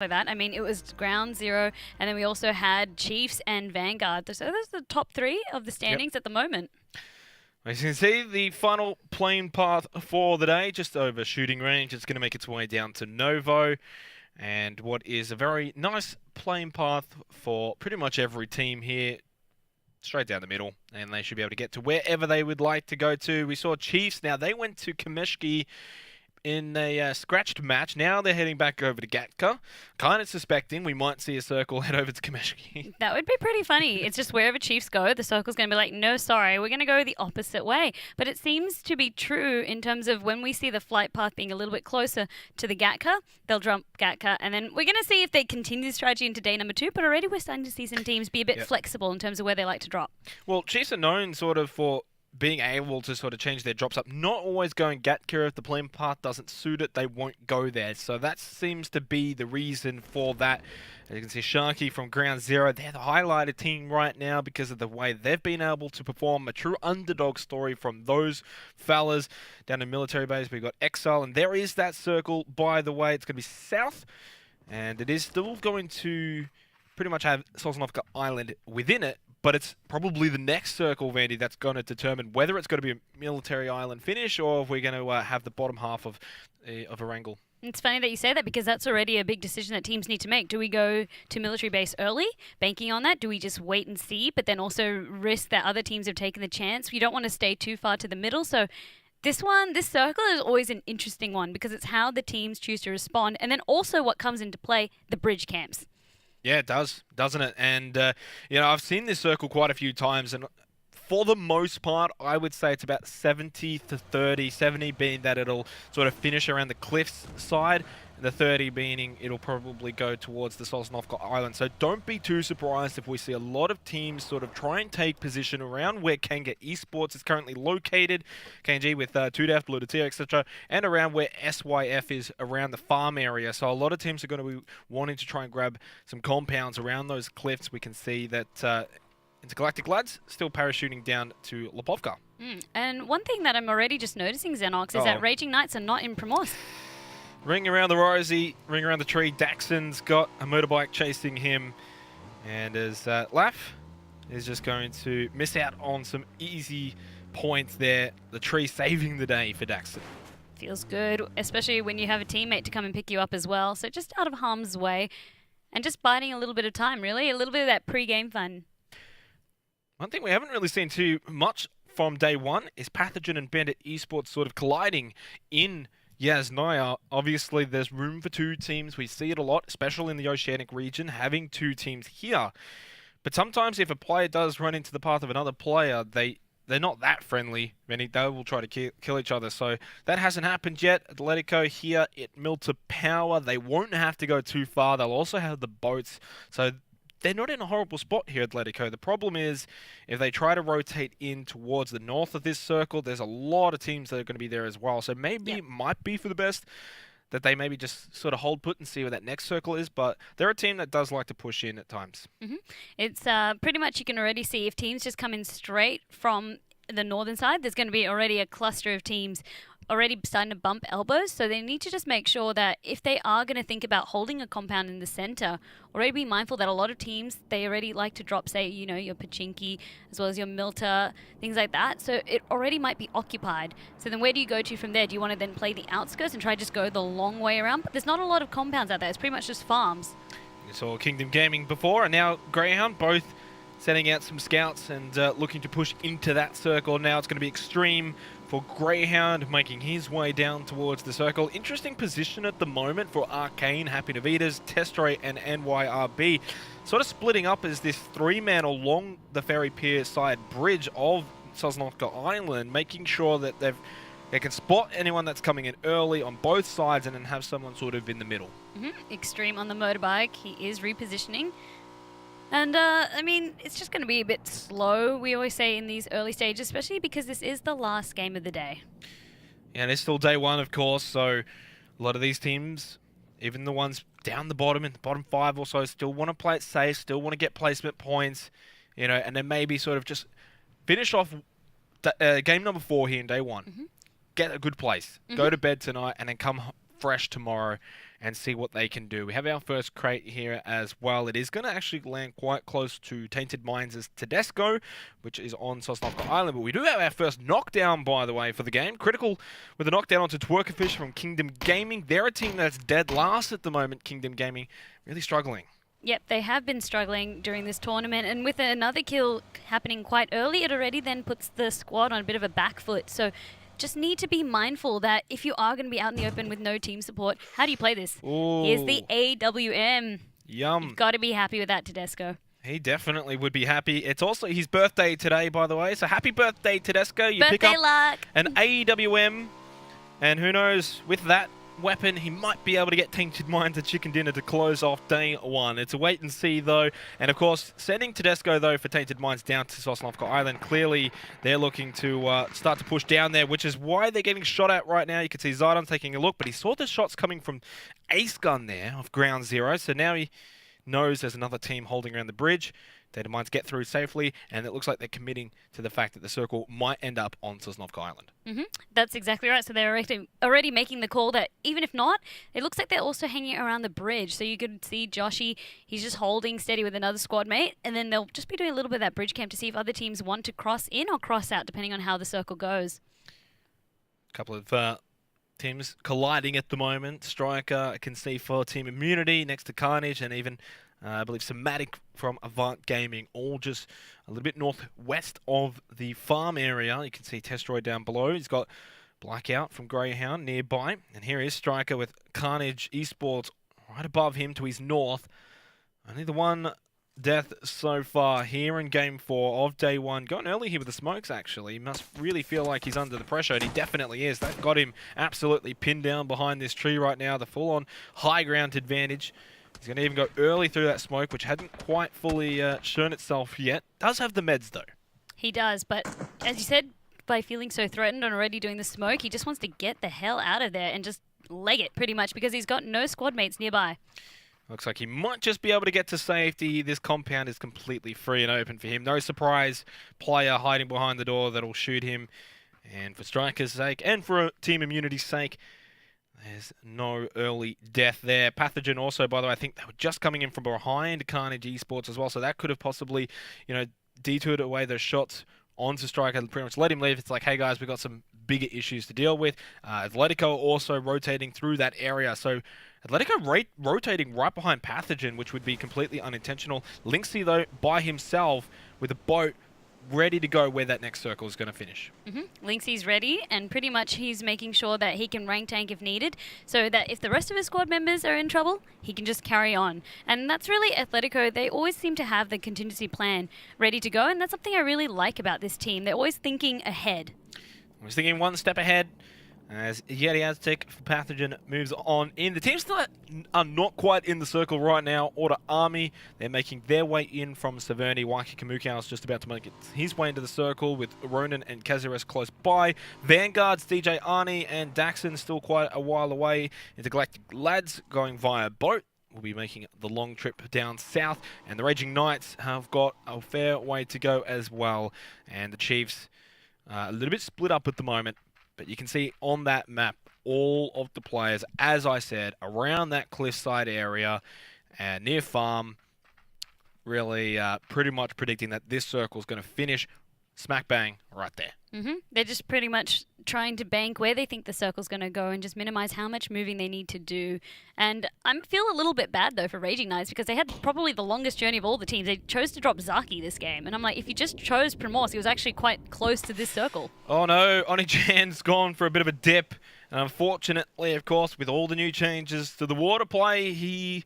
Like that. I mean, it was ground zero, and then we also had Chiefs and Vanguard. So those are the top three of the standings at the moment. As you can see, the final plane path for the day, just over shooting range, it's going to make its way down to Novo. And what is a very nice plane path for pretty much every team here, straight down the middle. And they should be able to get to wherever they would like to go to. We saw Chiefs, now they went to Kameshki in a scratched match. Now they're heading back over to Gatka. Kind of suspecting we might see a circle head over to Kameshki. That would be pretty funny. It's just wherever Chiefs go, the circle's going to be like, no, sorry, we're going to go the opposite way. But it seems to be true in terms of when we see the flight path being a little bit closer to the Gatka, they'll jump Gatka. And then we're going to see if they continue the strategy into day number 2. But already we're starting to see some teams be a bit flexible in terms of where they like to drop. Well, Chiefs are known sort of for being able to sort of change their drops up, not always going Gatka. If the plane path doesn't suit it, they won't go there. So that seems to be the reason for that. As you can see, Sharky from ground zero, they're the highlighted team right now because of the way they've been able to perform. A true underdog story from those fellas. Down in military base, we've got Exile, and there is that circle, by the way. It's going to be south, and it is still going to pretty much have Sosnovka Island within it. But it's probably the next circle, Vandy, that's going to determine whether it's going to be a military island finish or if we're going to have the bottom half of a wrangle. It's funny that you say that because that's already a big decision that teams need to make. Do we go to military base early, banking on that? Do we just wait and see, but then also risk that other teams have taken the chance? You don't want to stay too far to the middle. So this circle is always an interesting one because it's how the teams choose to respond. And then also what comes into play, the bridge camps. Yeah, it does, doesn't it? And, you know, I've seen this circle quite a few times, and for the most part, I would say it's about 70 to 30, 70 being that it'll sort of finish around the cliffs side, and the 30 meaning it'll probably go towards the Sosnovka Island. So don't be too surprised if we see a lot of teams sort of try and take position around where KANGA Esports is currently located, KNG with 2DEF, Blue Tier, etc., and around where SYF is around the farm area. So a lot of teams are going to be wanting to try and grab some compounds around those cliffs. We can see that Intergalactic lads still parachuting down to Lipovka. And one thing that I'm already just noticing, Xenox, is that Raging Knights are not in Primorsk. Ring around the rosy, ring around the tree. Daxon's got a motorbike chasing him. And as Laff is just going to miss out on some easy points there. The tree saving the day for Daxon. Feels good, especially when you have a teammate to come and pick you up as well. So just out of harm's way and just biding a little bit of time, really. A little bit of that pre-game fun. One thing we haven't really seen too much from day one is Pathogen and Bandit Esports sort of colliding in Yasnaya. Obviously, there's room for 2 teams. We see it a lot, especially in the Oceanic region, having 2 teams here. But sometimes if a player does run into the path of another player, they're not that friendly. They will try to kill each other. So that hasn't happened yet. Atletico here at Milta Power. They won't have to go too far. They'll also have the boats. So they're not in a horrible spot here, Atletico. The problem is, if they try to rotate in towards the north of this circle, there's a lot of teams that are going to be there as well. So maybe it might be for the best that they maybe just sort of hold put and see where that next circle is. But they're a team that does like to push in at times. It's pretty much, you can already see if teams just come in straight from the northern side, there's going to be already a cluster of teams already starting to bump elbows, so they need to just make sure that if they are going to think about holding a compound in the center, already be mindful that a lot of teams, they already like to drop, say, you know, your Pachinki, as well as your Milta, things like that, so it already might be occupied. So then where do you go to from there? Do you want to then play the outskirts and try to just go the long way around? But there's not a lot of compounds out there, it's pretty much just farms. You saw Kingdom Gaming before, and now Greyhound, both sending out some scouts and looking to push into that circle. Now it's going to be extreme for Greyhound, making his way down towards the circle. Interesting position at the moment for ARCANE, Happy Navitas, Testray, and NYRB. Sort of splitting up as this 3-man along the ferry pier side bridge of Sosnovka Island, making sure that they can spot anyone that's coming in early on both sides and then have someone sort of in the middle. Extreme on the motorbike, he is repositioning. And, I mean, it's just going to be a bit slow, we always say, in these early stages, especially because this is the last game of the day. Yeah, and it's still day 1, of course, so a lot of these teams, even the ones down the bottom, in the bottom 5 or so, still want to play it safe, still want to get placement points, you know, and then maybe sort of just finish off game number 4 here in day 1. Get a good place, go to bed tonight, and then come fresh tomorrow and see what they can do. We have our first crate here as well. It is going to actually land quite close to Tainted Minds' Tedesco, which is on Sosnovka Island. But we do have our first knockdown, by the way, for the game. Critical with a knockdown onto Twerkerfish from Kingdom Gaming. They're a team that's dead last at the moment, Kingdom Gaming. Really struggling. Yep, they have been struggling during this tournament, and with another kill happening quite early, it already then puts the squad on a bit of a back foot. So just need to be mindful that if you are going to be out in the open with no team support, how do you play this? Ooh. Here's the AWM. Yum. You've got to be happy with that, Tedesco. He definitely would be happy. It's also his birthday today, by the way. So happy birthday, Tedesco. You Birthday pick up luck. an AWM, and who knows, with that weapon, he might be able to get Tainted Minds a chicken dinner to close off day one. It's a wait and see, though. And, of course, sending Tedesco, though, for Tainted Minds down to Sosnovka Island. Clearly, they're looking to start to push down there, which is why they're getting shot at right now. You can see Zidon taking a look, but he saw the shots coming from Ace Gun there off ground zero. So now he knows there's another team holding around the bridge. Tainted Minds get through safely, and it looks like they're committing to the fact that the circle might end up on Sosnovka Island. That's exactly right. So they're already making the call that even if not, it looks like they're also hanging around the bridge. So you could see Joshy, he's just holding steady with another squad mate, and then they'll just be doing a little bit of that bridge camp to see if other teams want to cross in or cross out, depending on how the circle goes. A couple of teams colliding at the moment. Striker, I can see for Team Immunity next to Carnage, and even I believe Somatic from Avant Gaming, all just a little bit northwest of the farm area. You can see Testroid down below. He's got Blackout from Greyhound nearby. And here is Striker with Carnage Esports right above him to his north. Only the one death so far here in Game 4 of Day 1. Going early here with the smokes, actually. He must really feel like he's under the pressure, and he definitely is. That got him absolutely pinned down behind this tree right now. The full-on high ground advantage. He's going to even go early through that smoke, which hadn't quite fully shown itself yet. Does have the meds, though. He does, but as you said, by feeling so threatened and already doing the smoke, he just wants to get the hell out of there and just leg it, pretty much, because he's got no squad mates nearby. Looks like he might just be able to get to safety. This compound is completely free and open for him. No surprise player hiding behind the door that'll shoot him. And for Striker's sake, and for Team Immunity's sake, there's no early death there. Pathogen also, by the way, I think they were just coming in from behind Carnage Esports as well, so that could have possibly, detoured away those shots onto Striker, pretty much let him leave. It's like, hey guys, we've got some bigger issues to deal with. ATHLETICO also rotating through that area, so ATHLETICO rotating right behind Pathogen, which would be completely unintentional. Lynxy, though, by himself with a boat, ready to go where that next circle is going to finish. Lynxy's ready, and pretty much he's making sure that he can rank tank if needed, so that if the rest of his squad members are in trouble, he can just carry on. And that's really ATHLETICO. They always seem to have the contingency plan ready to go, and that's something I really like about this team. They're always thinking ahead. Always thinking one step ahead. As Yeti Aztec for Pathogen moves on in. The teams that are not quite in the circle right now. Order Army, they're making their way in from Severny. Waiki Kamukau is just about to make his way into the circle with Ronan and Kazares close by. Vanguard's DJ Arnie and Daxon still quite a while away. Intergalactic Lads going via boat will be making the long trip down south. And the Raging Knights have got a fair way to go as well. And the Chiefs a little bit split up at the moment. But you can see on that map all of the players, as I said, around that cliffside area and near farm, really pretty much predicting that this circle is going to finish smack bang right there. They're just pretty much trying to bank where they think the circle's going to go and just minimize how much moving they need to do. And I feel a little bit bad, though, for Raging Knights because they had probably the longest journey of all the teams. They chose to drop Zaki this game. And I'm like, if you just chose Primorse, he was actually quite close to this circle. Oh, no. Onijan's gone for a bit of a dip. And unfortunately, of course, with all the new changes to the water play, he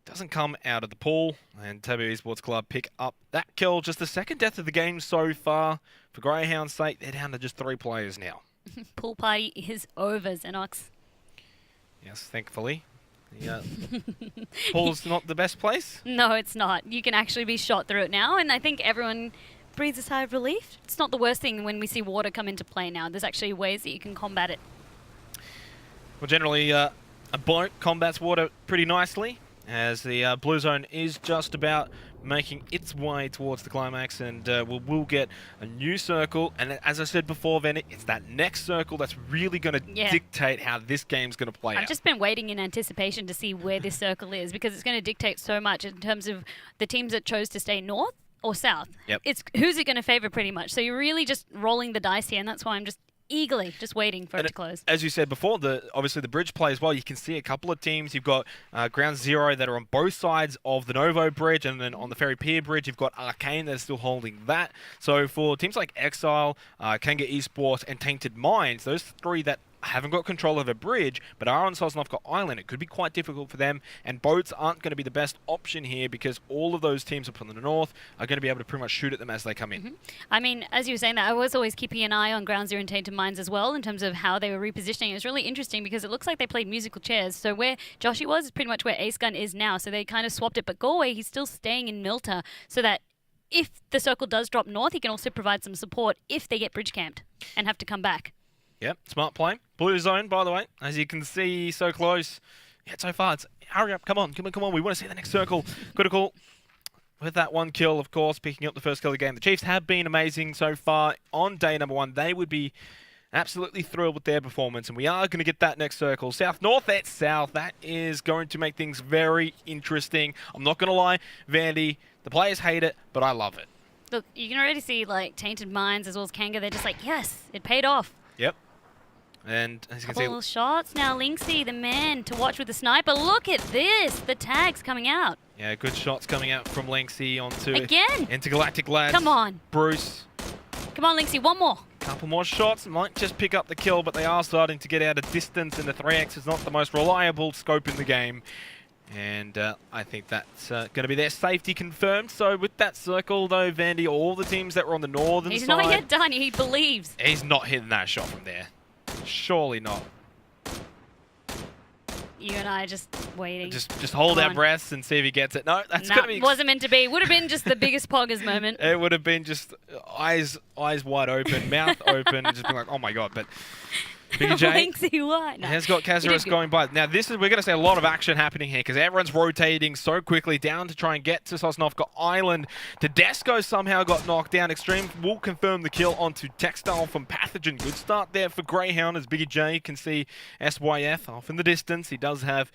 doesn't come out of the pool, and TABOO Esports Club pick up that kill. Just the second death of the game so far. For Greyhound's sake, they're down to just 3 players now. Pool party is over, Xenox. Yes, thankfully. The pool's not the best place? No, it's not. You can actually be shot through it now, and I think everyone breathes a sigh of relief. It's not the worst thing when we see water come into play now. There's actually ways that you can combat it. Well, generally, a boat combats water pretty nicely. as the blue zone is just about making its way towards the climax, and we'll get a new circle. And as I said before, Vanny, it's that next circle that's really going to dictate how this game's going to play out. I've just been waiting in anticipation to see where this circle is, because it's going to dictate so much in terms of the teams that chose to stay north or south. Yep. It's who's it going to favor pretty much. So you're really just rolling the dice here, and that's why I'm just eagerly just waiting for it to close. As you said before, obviously the bridge play as well. You can see a couple of teams. You've got Ground Zero that are on both sides of the Novo Bridge, and then on the Ferry Pier Bridge, you've got ARCANE that is still holding that. So for teams like EXILE, KANGA Esports, and Tainted Minds, those three that haven't got control of a bridge, but are on Sosnovka Island, it could be quite difficult for them, and boats aren't going to be the best option here because all of those teams up in the north are going to be able to pretty much shoot at them as they come in. I mean, as you were saying that, I was always keeping an eye on Ground Zero and Tainted Minds as well in terms of how they were repositioning. It was really interesting because it looks like they played musical chairs. So where Joshy was is pretty much where Ace Gun is now. So they kind of swapped it, but Galway, he's still staying in Milta so that if the circle does drop north, he can also provide some support if they get bridge camped and have to come back. Yep, smart play. Blue zone, by the way, as you can see, so close. Yet so far, hurry up, come on. We want to see the next circle. Critical with that one kill, of course, picking up the first kill of the game. The Chiefs have been amazing so far on day number one. They would be absolutely thrilled with their performance, and we are going to get that next circle. South-north, that's south. That is going to make things very interesting. I'm not going to lie, Vandy, the players hate it, but I love it. Look, you can already see, like, Tainted Minds as well as KANGA. They're just like, yes, it paid off. Yep. And as you can see, couple shots now. Linksy, the man to watch with the sniper. Look at this, the tags coming out. Yeah, good shots coming out from Linksy onto Intergalactic lads. Come on, Bruce. Come on, Linksy, one more. Couple more shots, might just pick up the kill, but they are starting to get out of distance, and the 3x is not the most reliable scope in the game. And I think that's going to be their safety confirmed. So with that circle, though, Vandy, all the teams that were on the northern side... He's not yet done, he believes. He's not hitting that shot from there. Surely not. You and I are just waiting. Just hold our breaths and see if he gets it. No, that's going to be... wasn't meant to be. Would have been just the biggest poggers moment. It would have been just eyes wide open, mouth open, and just being like, oh my god, but... Biggie J has got Kazaris going by. Now, we're going to see a lot of action happening here because everyone's rotating so quickly down to try and get to Sosnovka Island. Tedesco somehow got knocked down. Extreme will confirm the kill onto Textile from Pathogen. Good start there for Greyhound as Biggie J can see SYF off in the distance. He does have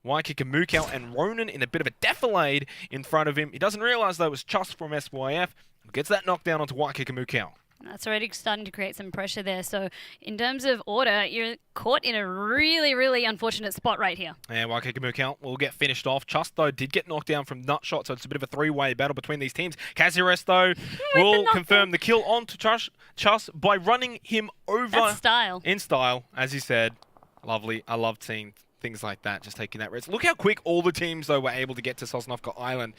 Waikika and Ronan in a bit of a defilade in front of him. He doesn't realise, though, it was Chus from SYF. Gets that knockdown onto Waikika. That's already starting to create some pressure there. So in terms of order, you're caught in a really, really unfortunate spot right here. And Waikika will get finished off. Chus, though, did get knocked down from Nutshot, so it's a bit of a three-way battle between these teams. Kaziris, though, will confirm the kill onto Chus by running him over. That's style. In style, as you said. Lovely. I loved seeing things like that, just taking that risk. Look how quick all the teams, though, were able to get to Sosnovka Island.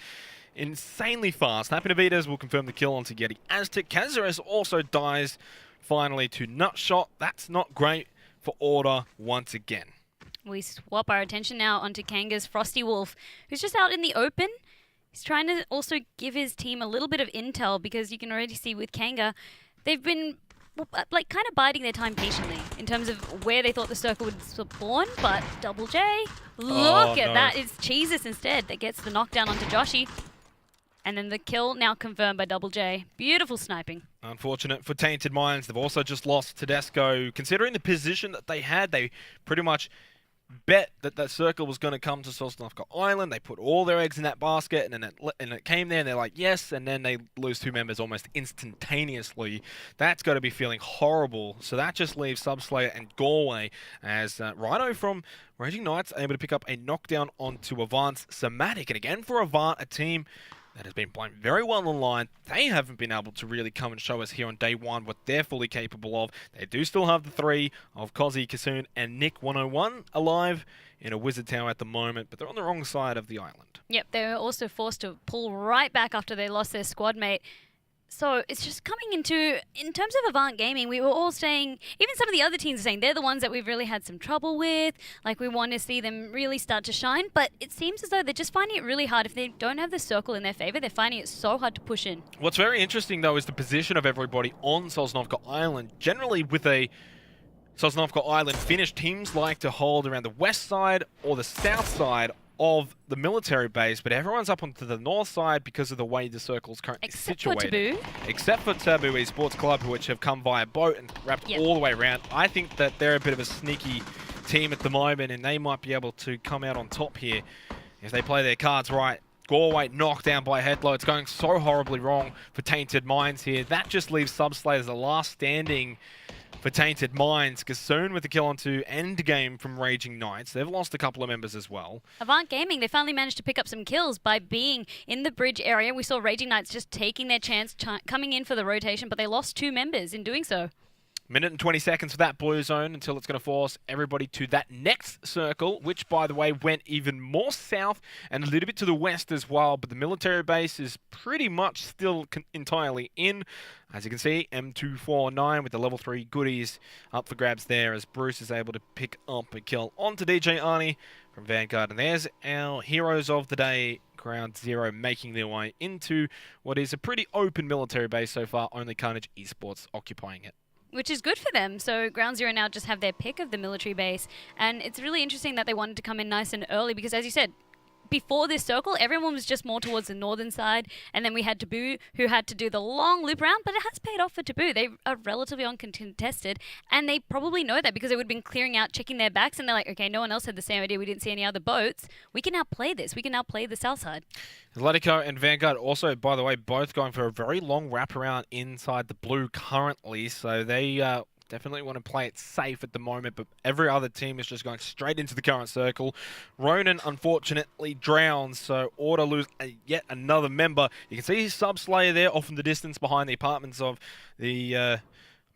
Insanely fast. Happy Navitas will confirm the kill onto Yeti Aztec. Kazaris also dies finally to Nutshot. That's not great for order once again. We swap our attention now onto Kanga's Frosty Wolf, who's just out in the open. He's trying to also give his team a little bit of intel because you can already see with Kanga, they've been like kind of biding their time patiently in terms of where they thought the circle would spawn, but Double J, look at that. It's Jesus instead that gets the knockdown onto Joshy. And then the kill now confirmed by Double J. Beautiful sniping. Unfortunate for Tainted Minds. They've also just lost Tedesco. Considering the position that they had, they pretty much bet that that circle was going to come to Sosnovka Island. They put all their eggs in that basket, and then it came there, and they're like, yes, and then they lose two members almost instantaneously. That's got to be feeling horrible. So that just leaves Subslayer and Galway as Rhino from Raging Knights able to pick up a knockdown onto Avant's Somatic. And again, for Avant, a team that has been playing very well online. They haven't been able to really come and show us here on day one what they're fully capable of. They do still have the three of Kozi, Kasoon, and Nick 101 alive in a Wizard Tower at the moment, but they're on the wrong side of the island. Yep, they were also forced to pull right back after they lost their squad mate. So it's just coming into, in terms of Avant Gaming, we were all saying, even some of the other teams are saying they're the ones that we've really had some trouble with. Like, we want to see them really start to shine. But it seems as though they're just finding it really hard. If they don't have the circle in their favor, they're finding it so hard to push in. What's very interesting, though, is the position of everybody on Sosnovka Island. Generally, with a Sosnovka Island finish, teams like to hold around the west side or the south side of the military base, but everyone's up onto the north side because of the way the circle's currently situated. Except for TABOO Esports Club, which have come via boat and wrapped all the way around. I think that they're a bit of a sneaky team at the moment, and they might be able to come out on top here if they play their cards right. Galway knocked down by Headlow. It's going so horribly wrong for Tainted Minds here. That just leaves Subslay as the last standing for Tainted Minds. Gasoon with the kill onto Endgame from Raging Knights. They've lost a couple of members as well. Avant Gaming, they finally managed to pick up some kills by being in the bridge area. We saw Raging Knights just taking their chance, coming in for the rotation, but they lost 2 members in doing so. Minute and 20 seconds for that blue zone until it's going to force everybody to that next circle, which, by the way, went even more south and a little bit to the west as well. But the military base is pretty much still entirely in. As you can see, M249 with the level 3 goodies up for grabs there as Bruce is able to pick up a kill onto DJ Arnie from Vanguard. And there's our heroes of the day, Ground Zero, making their way into what is a pretty open military base so far, only Carnage Esports occupying it. Which is good for them. So Ground Zero now just have their pick of the military base. And it's really interesting that they wanted to come in nice and early because, as you said, before this circle, everyone was just more towards the northern side. And then we had TABOO, who had to do the long loop round. But it has paid off for TABOO. They are relatively uncontested. And they probably know that because they would have been clearing out, checking their backs. And they're like, okay, no one else had the same idea. We didn't see any other boats. We can now play this. We can now play the south side. ATHLETICO and Vanguard also, by the way, both going for a very long wraparound inside the blue currently. So they definitely want to play it safe at the moment, but every other team is just going straight into the current circle. Ronan, unfortunately, drowns, so Order lose yet another member. You can see his Subslayer there off in the distance behind the apartments of the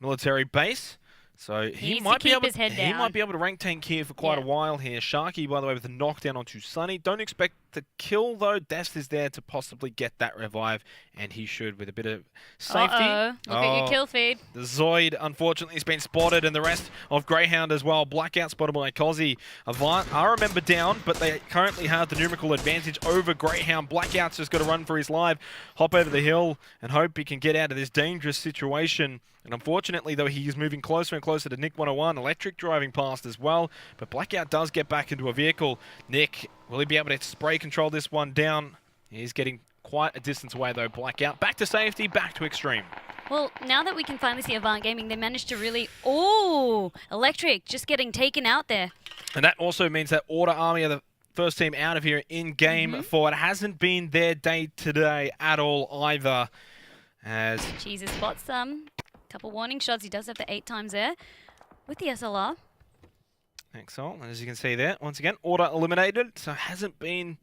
military base. So he might be able to rank tank here for quite a while here. Sharky, by the way, with a knockdown onto Sunny. Don't expect the kill, though. Death is there to possibly get that revive, and he should with a bit of safety. Look at your kill feed. The Zoid, unfortunately, has been spotted, and the rest of Greyhound as well. Blackout spotted by Cozzy. Avant are a member down, but they currently have the numerical advantage over Greyhound. Blackout's just got to run for his life, hop over the hill, and hope he can get out of this dangerous situation. And unfortunately, though, he is moving closer and closer to Nick 101. Electric driving past as well. But Blackout does get back into a vehicle. Nick, will he be able to spray control this one down? He's getting quite a distance away, though. Blackout back to safety, back to extreme. Well, now that we can finally see Avant Gaming, they managed to really... Oh, Electric just getting taken out there. And that also means that Order Army are the first team out of here in game 4. It hasn't been their day today at all either. As Jesus spots some. Couple warning shots. He does have the 8 times there with the SLR. Excellent. As you can see there, once again, Order eliminated. So it hasn't been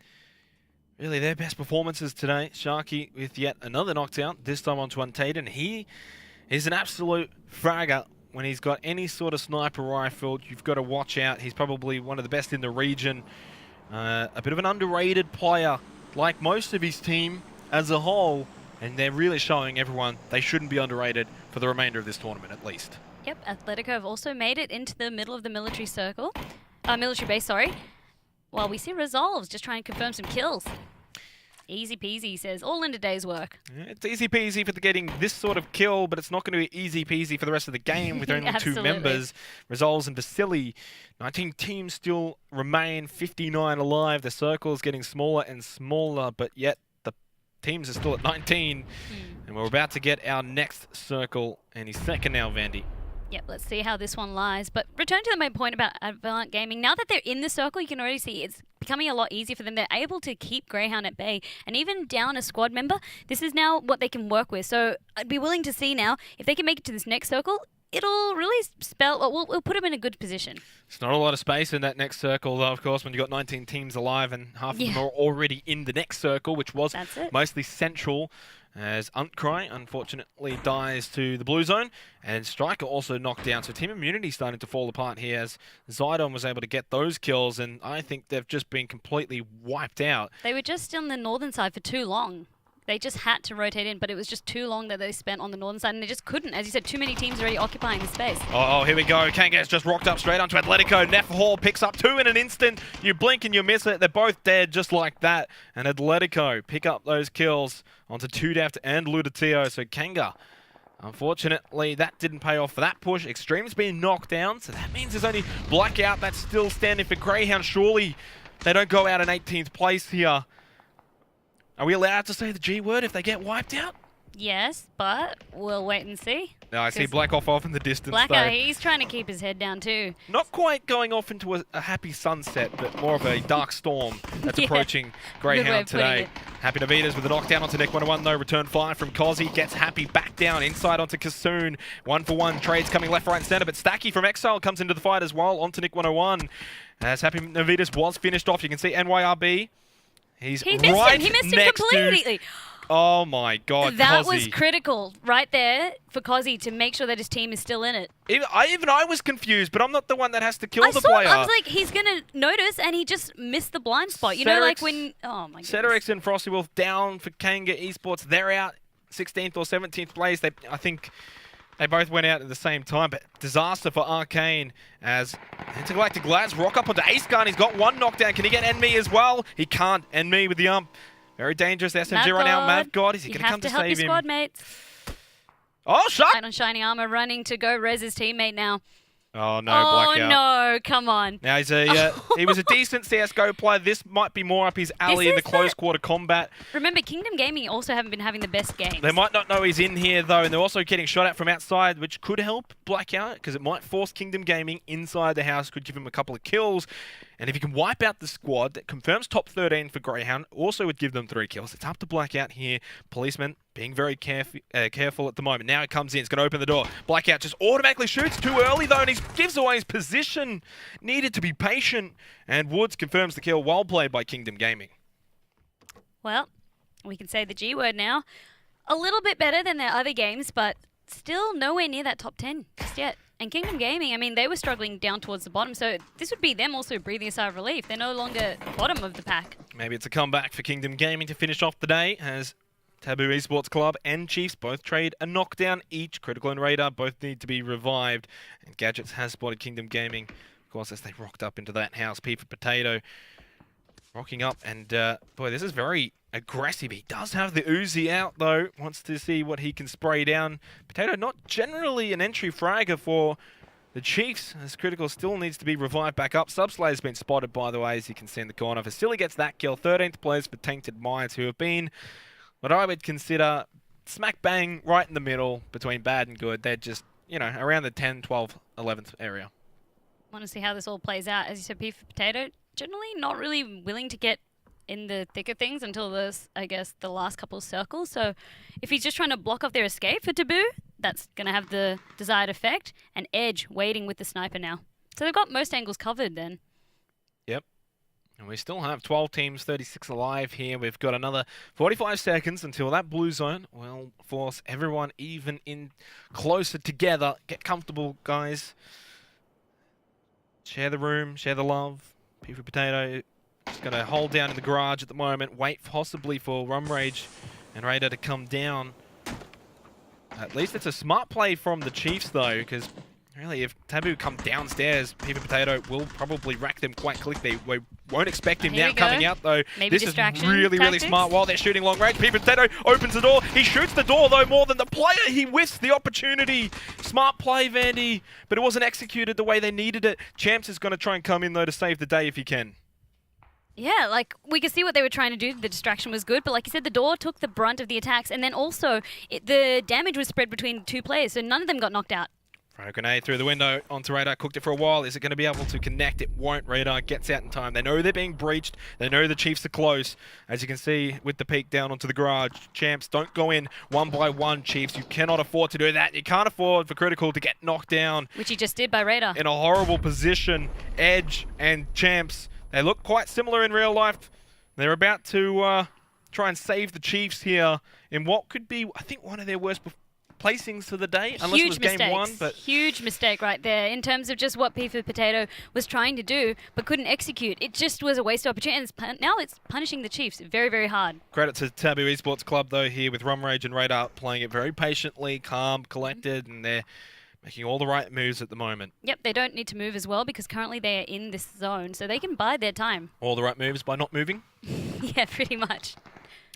really their best performances today. Sharky with yet another knockdown, this time onto Untated. And he is an absolute fragger when he's got any sort of sniper rifle. You've got to watch out. He's probably one of the best in the region. A bit of an underrated player, like most of his team as a whole. And they're really showing everyone they shouldn't be underrated for the remainder of this tournament, at least. Yep, ATHLETICO have also made it into the middle of the military circle. Military base, sorry. While we see Resolves just trying to confirm some kills. Easy peasy, he says. All in a day's work. Yeah, it's easy peasy for getting this sort of kill, but it's not going to be easy peasy for the rest of the game with only 2 members. Resolves and Vasily. 19 teams still remain, 59 alive. The circle is getting smaller and smaller, but yet teams are still at 19, and we're about to get our next circle, and he's second now, Vandy. Yep, let's see how this one lies. But return to the main point about Avant Gaming. Now that they're in the circle, you can already see it's becoming a lot easier for them. They're able to keep Greyhound at bay, and even down a squad member, this is now what they can work with. So I'd be willing to see now, if they can make it to this next circle, it'll really spell, we'll put them in a good position. It's not a lot of space in that next circle, though, of course, when you've got 19 teams alive and half of them are already in the next circle, which was mostly central, as Untcry unfortunately dies to the blue zone, and Striker also knocked down. So team immunity starting to fall apart here as Zidon was able to get those kills, and I think they've just been completely wiped out. They were just on the northern side for too long. They just had to rotate in, but it was just too long that they spent on the northern side, and they just couldn't. As you said, too many teams already occupying the space. Oh, here we go. KANGA's just rocked up straight onto ATHLETICO. Neff Hall picks up 2 in an instant. You blink and you miss it. They're both dead just like that. And ATHLETICO pick up those kills onto 2Deft and Ludatio. So KANGA, unfortunately, that didn't pay off for that push. Extreme's been knocked down, so that means there's only Blackout that's still standing for Greyhound. Surely they don't go out in 18th place here. Are we allowed to say the G word if they get wiped out? Yes, but we'll wait and see. No, I see Black off in the distance, Blacker, he's trying to keep his head down too. Not quite going off into a happy sunset, but more of a dark storm that's approaching Greyhound today. Happy Navitas with a knockdown onto Nick 101 though. Return fire from Cozzy. Gets Happy back down inside onto Kassoon. 1-for-1 trades coming left, right, and center. But Stacky from Exile comes into the fight as well onto Nick 101. As Happy Navitas was finished off, you can see NYRB. He missed him completely. Oh my God, that Cozzy. was critical right there for Cozzy to make sure that his team is still in it. Even I was confused, but I'm not the one that has to kill the player. I was like, he's going to notice, and he just missed the blind spot. You know, like when... Oh, my goodness. Ceterex and Frosty Wolf down for KANGA Esports. They're out 16th or 17th place. I think they both went out at the same time, but disaster for ARCANE as Intergalactic Lads rock up onto Ace Gun. He's got one knockdown. Can he get Enemy as well? He can't. Enemy with the ump. Very dangerous SMG right now. Mav God, is he going to come to save him? You have to help your squad mates. Oh, shot! Right on Shiny Armor, running to go res his teammate now. Oh, no, Blackout. Oh, no, come on. Now, he was a decent CSGO player. This might be more up his alley in the close quarter combat. Remember, Kingdom Gaming also haven't been having the best games. They might not know he's in here, though, and they're also getting shot at from outside, which could help Blackout, because it might force Kingdom Gaming inside the house, could give him a couple of kills. And if he can wipe out the squad, that confirms top 13 for Greyhound, also would give them 3 kills. It's up to Blackout here. Policeman being very careful at the moment. Now it comes in. It's going to open the door. Blackout just automatically shoots too early, though, and he gives away his position. Needed to be patient. And Woods confirms the kill. Well played by Kingdom Gaming. Well, we can say the G word now. A little bit better than their other games, but still nowhere near that top 10 just yet. And Kingdom Gaming, I mean, they were struggling down towards the bottom, so this would be them also breathing a sigh of relief. They're no longer bottom of the pack. Maybe it's a comeback for Kingdom Gaming to finish off the day, as TABOO Esports Club and Chiefs both trade a knockdown each. Critical and Radar both need to be revived. And Gadgets has spotted Kingdom Gaming, of course, as they rocked up into that house. P for Potato rocking up, and boy, this is very aggressive. He does have the Uzi out, though. Wants to see what he can spray down. Potato not generally an entry fragger for the Chiefs, as Critical still needs to be revived back up. Subslayer's been spotted, by the way, as you can see in the corner. Vasily gets that kill. 13th place for Tainted Minds, who have been what I would consider smack bang right in the middle between bad and good. They're just, you know, around the 10, 12, 11th area. Want to see how this all plays out. As you said, P for Potato, generally not really willing to get in the thick of things until this, I guess, the last couple of circles. So if he's just trying to block off their escape for TABOO, that's going to have the desired effect. And Edge waiting with the sniper now. So they've got most angles covered then. Yep. And we still have 12 teams, 36 alive here. We've got another 45 seconds until that blue zone will force everyone even in closer together. Get comfortable, guys. Share the room, share the love. P for Potato just going to hold down in the garage at the moment. Wait possibly for Rum Rage and Raider to come down. At least it's a smart play from the Chiefs, though, because really if TABOO come downstairs, P for Potato will probably rack them quite quickly. We won't expect him now coming out, though. Maybe this is really smart while they're shooting long range. P for Potato opens the door. He shoots the door, though, more than the player. He whiffs the opportunity. Smart play, Vandy, but it wasn't executed the way they needed it. Champs is going to try and come in, though, to save the day if he can. Yeah, like, we could see what they were trying to do. The distraction was good, but like you said, the door took the brunt of the attacks, and then also the damage was spread between 2 players, so none of them got knocked out. Throw a grenade through the window onto Radar, cooked it for a while. Is it going to be able to connect? It won't. Radar gets out in time. They know they're being breached. They know the Chiefs are close. As you can see with the peek down onto the garage. Champs, don't go in one by one, Chiefs. You cannot afford to do that. You can't afford for Critical to get knocked down. Which he just did by Radar. In a horrible position. Edge and Champs, they look quite similar in real life. They're about to try and save the Chiefs here in what could be, I think, one of their worst placings for the day, unless it was game 1. But huge mistake right there in terms of just what P for Potato was trying to do but couldn't execute. It just was a waste of opportunity, and now it's punishing the Chiefs very, very hard. Credit to TABOO Esports Club, though, here with Rum Rage and Radar playing it very patiently, calm, collected, and they're making all the right moves at the moment. Yep, they don't need to move as well because currently they are in this zone, so they can bide their time. All the right moves by not moving? Yeah, pretty much.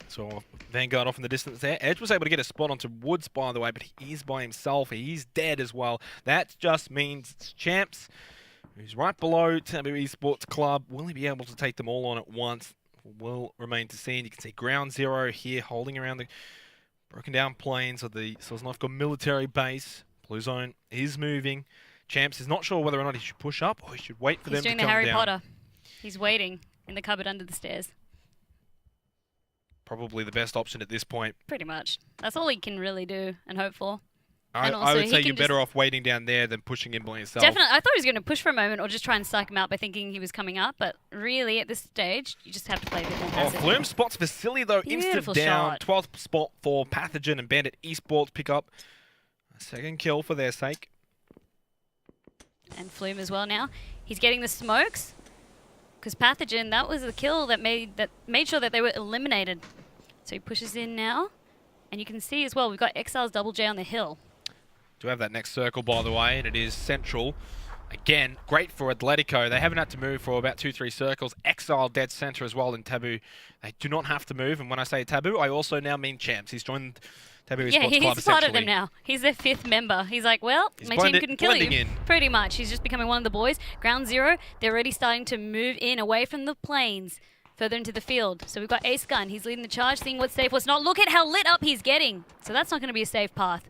So Vanguard off in the distance there. Edge was able to get a spot onto Woods, by the way, but he is by himself. He's dead as well. That just means Champs who's right below Taboo Esports Club. Will he be able to take them all on at once? Will remain to see. You can see Ground Zero here holding around the broken down plains of the Sosnovka military base. Blue Zone is moving. Champs is not sure whether or not he should push up or he should wait for them to come down. He's doing the Harry Potter. He's waiting in the cupboard under the stairs. Probably the best option at this point. Pretty much. That's all he can really do and hope for. I would say you're better off waiting down there than pushing in by yourself. Definitely. I thought he was going to push for a moment or just try and psych him out by thinking he was coming up. But really, at this stage, you just have to play a bit more passive. Flume spots Vasily, though. Beautiful instant down. shot. 12th spot for Pathogen and Bandit Esports pick up a second kill for their sake. And Flume as well now. He's getting the smokes. Because Pathogen, that was the kill that made sure that they were eliminated. So he pushes in now. And you can see as well, we've got Exile's Double J on the hill. Do have that next circle, by the way, and it is central. Again, great for Atletico. They haven't had to move for about 2-3 circles. Exile dead center as well in Taboo. They do not have to move, and when I say Taboo, I also now mean Champs. He's joined Taboo Esports Club, he's part of them now. He's their 5th member. He's like, well, my team couldn't kill you. Pretty much. He's just becoming one of the boys. Ground Zero, they're already starting to move in away from the plains, further into the field. So we've got Ace Gun. He's leading the charge, seeing what's safe, what's not. Look at how lit up he's getting. So that's not going to be a safe path.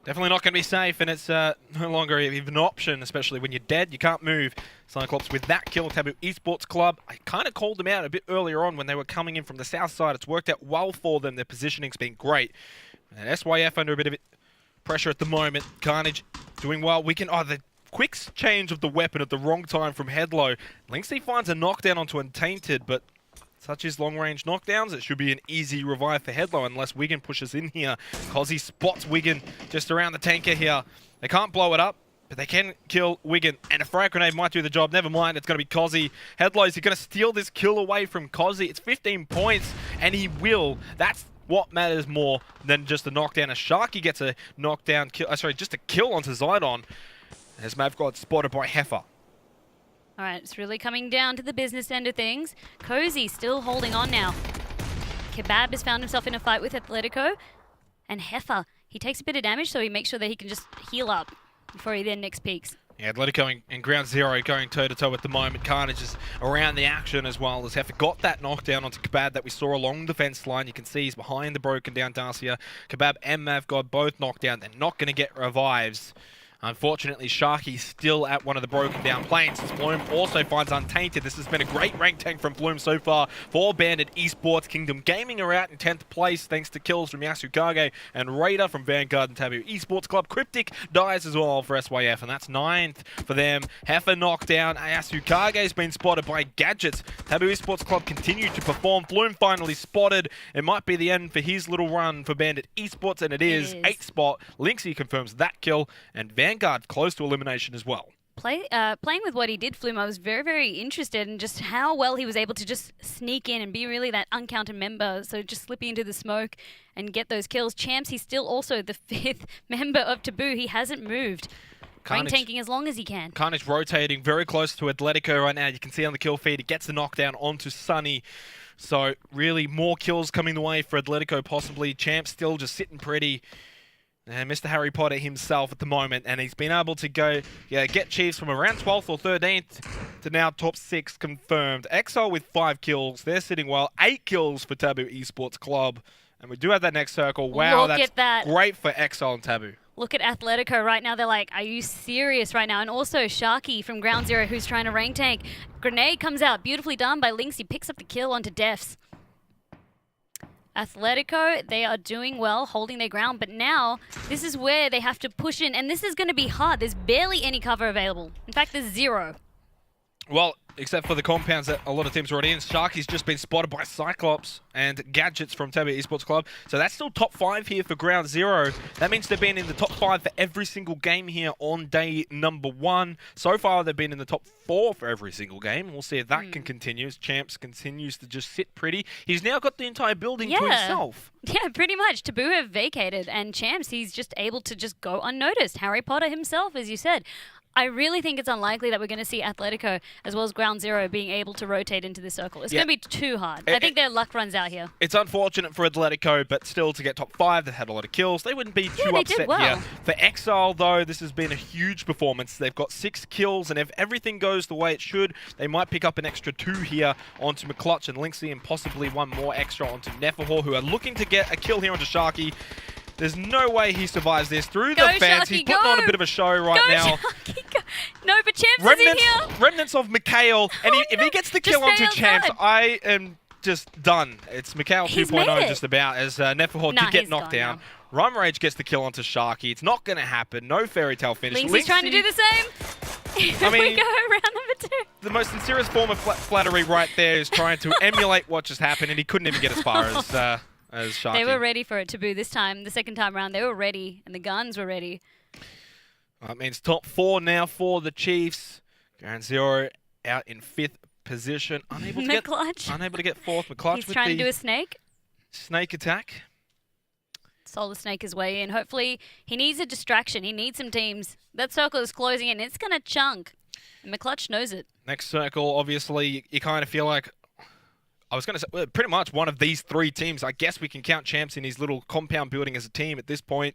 Definitely not going to be safe, and it's no longer even an option, especially when you're dead. You can't move. Cyclops with that kill, Taboo Esports Club. I kind of called them out a bit earlier on when they were coming in from the south side. It's worked out well for them. Their positioning's been great. And SYF under a bit of pressure at the moment. Carnage doing well. We can... Oh, the quick change of the weapon at the wrong time from Headlow. Linksy finds a knockdown onto Tainted, but... such as long-range knockdowns, it should be an easy revive for Headlow unless Wigan pushes in here. Cozzy spots Wigan just around the tanker here. They can't blow it up, but they can kill Wigan. And a frag grenade might do the job. Never mind, it's going to be Cozzy. Headlow, is he going to steal this kill away from Cozzy? It's 15 points, and he will. That's what matters more than just a knockdown. As Sharky gets a knockdown kill, just a kill onto Zidon. As Mav got spotted by Heifer. All right, it's really coming down to the business end of things. Cozy still holding on now. Kebab has found himself in a fight with Atletico. And Heifer, he takes a bit of damage, so he makes sure that he can just heal up before he then next peaks. Yeah, Atletico in Ground Zero going toe-to-toe at the moment. Carnage is around the action as well as Heifer got that knockdown onto Kebab that we saw along the fence line. You can see he's behind the broken down Darcia. Kebab and Mav got both knocked down. They're not going to get revives. Unfortunately, Sharky's still at one of the broken down planes. Bloom also finds Untainted. This has been a great rank tank from Bloom so far for Bandit Esports. Kingdom Gaming are out in 10th place thanks to kills from Yasukage and Raider from Vanguard and Taboo Esports Club. Cryptic dies as well for SYF, and that's 9th for them. Heifer knocked down. Yasukage's been spotted by Gadgets. Taboo Esports Club continue to perform. Bloom finally spotted. It might be the end for his little run for Bandit Esports, and it is. 8th spot. Linksy confirms that kill, and Vanguard close to elimination as well. Playing with what he did, Flume, I was very, very interested in just how well he was able to just sneak in and be really that uncounted member. So just slipping into the smoke and get those kills. Champs, he's still also the 5th member of Taboo. He hasn't moved. Rank tanking as long as he can. Carnage rotating very close to Atletico right now. You can see on the kill feed, he gets the knockdown onto Sunny. So really more kills coming the way for Atletico possibly. Champs still just sitting pretty. And Mr. Harry Potter himself at the moment, and he's been able to get Chiefs from around 12th or 13th to now top 6 confirmed. Exile with 5 kills. They're sitting well. 8 kills for Taboo Esports Club. And we do have that next circle. Wow, that's great for Exile and Taboo. Look at Atletico right now. They're like, are you serious right now? And also Sharky from Ground Zero who's trying to rank tank. Grenade comes out. Beautifully done by Lynx. He picks up the kill onto Defs. Atletico, they are doing well, holding their ground, but now this is where they have to push in, and this is going to be hard. There's barely any cover available. In fact, there's 0. Well, except for the compounds that a lot of teams are already in. Sharky's just been spotted by Cyclops and Gadgets from Taboo Esports Club. So that's still top 5 here for Ground Zero. That means they've been in the top 5 for every single game here on day number 1. So far, they've been in the top 4 for every single game. We'll see if that can continue as Champs continues to just sit pretty. He's now got the entire building to himself. Yeah, pretty much. Taboo have vacated, and Champs, he's just able to just go unnoticed. Harry Potter himself, as you said. I really think it's unlikely that we're going to see Athletico as well as Ground Zero being able to rotate into this circle. It's going to be too hard. I think their luck runs out here. It's unfortunate for Atletico, but still to get top 5, they had a lot of kills. They wouldn't be too upset here. For Exile, though, this has been a huge performance. They've got 6 kills, and if everything goes the way it should, they might pick up an extra 2 here onto McClutch and Lynxie, and possibly 1 more extra onto Neferhor, who are looking to get a kill here onto Sharky. There's no way he survives this through the fans. He's putting on a bit of a show right now. Sharky, go. No, but Champs is in here. Remnants of Mikhail. And if he gets the kill onto Champs, I am just done. It's Mikhail 2.0 just about, as Neferhor did get knocked down. Rum Rage gets the kill onto Sharky. It's not going to happen. No fairy tale finish. Lynxie's trying to do the same. I mean, we go round number 2. The most sincerest form of flattery right there is trying to emulate what just happened, and he couldn't even get as far as Sharky. They were ready for it, Taboo, this time. The second time around, they were ready, and the guns were ready. That means top 4 now for the Chiefs. Ground Zero out in 5th position. Unable to get 4th. McClutch He's with trying the to do a snake. Snake attack. Solar Snake his way in. Hopefully, he needs a distraction. He needs some teams. That circle is closing in. It's going to chunk. And McClutch knows it. Next circle, obviously, you kind of feel like, I was going to say, well, pretty much one of these 3 teams. I guess we can count Champs in his little compound building as a team at this point.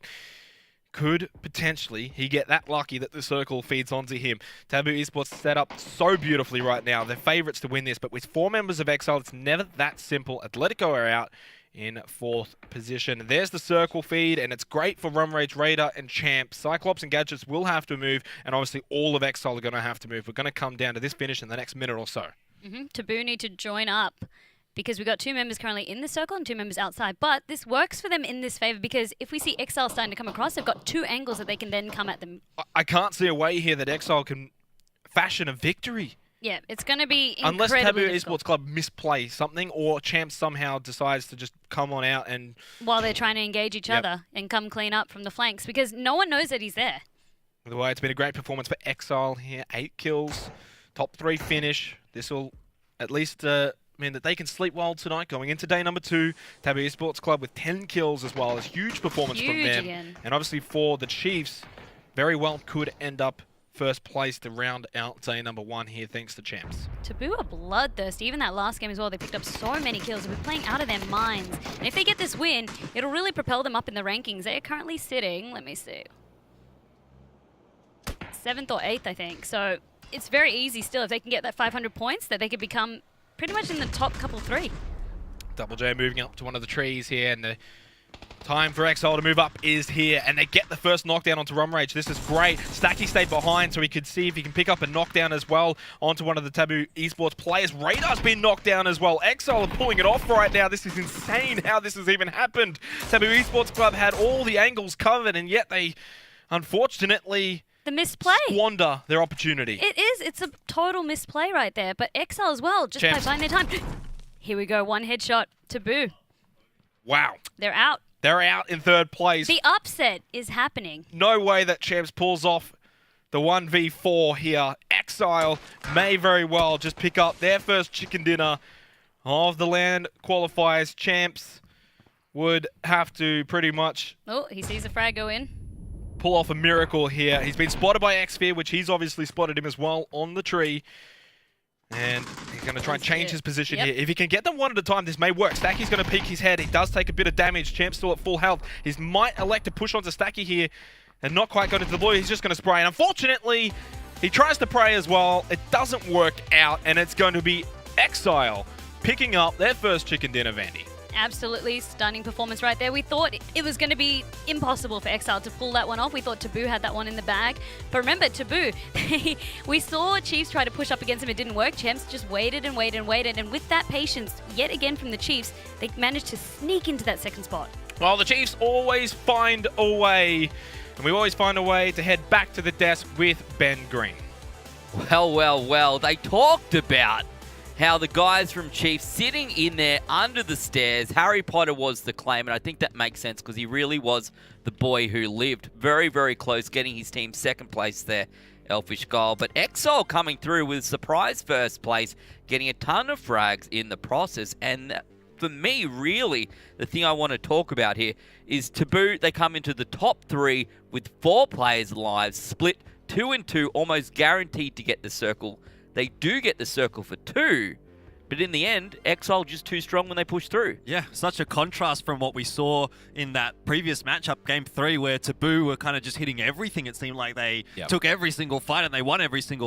Could potentially he get that lucky that the circle feeds onto him. Taboo Esports set up so beautifully right now. They're favourites to win this, but with 4 members of Exile, it's never that simple. Atletico are out in 4th position. There's the circle feed, and it's great for Rum Rage, Raider, and Champ. Cyclops and Gadgets will have to move, and obviously all of Exile are going to have to move. We're going to come down to this finish in the next minute or so. Taboo need to join up, because we've got 2 members currently in the circle and 2 members outside. But this works for them in this favour, because if we see Exile starting to come across, they've got 2 angles that they can then come at them. I can't see a way here that Exile can fashion a victory. Yeah, it's going to be incredibly Unless Taboo difficult. Esports Club misplay something, or Champs somehow decides to just come on out and... While they're trying to engage each other and come clean up from the flanks, because no one knows that he's there. By the way, it's been a great performance for Exile here. 8 kills, top 3 finish. This will at least mean that they can sleep well tonight going into day number 2. Taboo Esports Club with 10 kills as well. It's a huge performance from them. Again. And obviously for the Chiefs, very well could end up first place to round out day number 1 here, thanks to Champs. Taboo are bloodthirsty. Even that last game as well, they picked up so many kills. They've been playing out of their minds. And if they get this win, it'll really propel them up in the rankings. They are currently sitting, let me see, 7th or 8th, I think. So it's very easy still if they can get that 500 points that they could become pretty much in the top couple 3. Double J moving up to one of the trees here, and the time for Exile to move up is here, and they get the first knockdown onto Rum Rage. This is great. Stacky stayed behind so he could see if he can pick up a knockdown as well onto one of the Taboo Esports players. Radar's been knocked down as well. Exile are pulling it off right now. This is insane how this has even happened. Taboo Esports Club had all the angles covered, and yet they, unfortunately, the misplay. Squander their opportunity. It is. It's a total misplay right there. But Exile as well, just by buying their time. Here we go. 1 headshot. Taboo. Wow. They're out. They're out in 3rd place. The upset is happening. No way that Champs pulls off the 1v4 here. Exile may very well just pick up their first chicken dinner of the land qualifiers. Champs would have to pretty much... Oh, he sees a frag go in. Pull off a miracle here. He's been spotted by Xphere, which he's obviously spotted him as well on the tree. And he's going to try and change his position here. If he can get them one at a time, this may work. Stacky's going to peek his head. He does take a bit of damage. Champ's still at full health. He might elect to push onto Stacky here and not quite go into the blue. He's just going to spray. And unfortunately, he tries to pray as well. It doesn't work out, and it's going to be Exile picking up their first chicken dinner, Vandy. Absolutely stunning performance right there. We thought it was going to be impossible for Exile to pull that one off. We thought Taboo had that one in the bag. But remember, Taboo, we saw Chiefs try to push up against him. It didn't work. Champs just waited and waited and waited. And with that patience, yet again from the Chiefs, they managed to sneak into that 2nd spot. Well, the Chiefs always find a way. And we always find a way to head back to the desk with Ben Green. Well. They talked about how the guys from Chiefs sitting in there under the stairs, Harry Potter was the claim, and I think that makes sense because he really was the boy who lived. Very, very close, getting his team 2nd place there, Elfish goal. But Exile coming through with surprise 1st place, getting a ton of frags in the process, and for me, really, the thing I want to talk about here is TABOO. They come into the top 3 with 4 players alive, split 2 and 2, almost guaranteed to get the circle. They do get the circle for 2, but in the end, EXILE just too strong when they push through. Yeah, such a contrast from what we saw in that previous matchup, Game 3, where TABOO were kind of just hitting everything. It seemed like they took every single fight and they won every single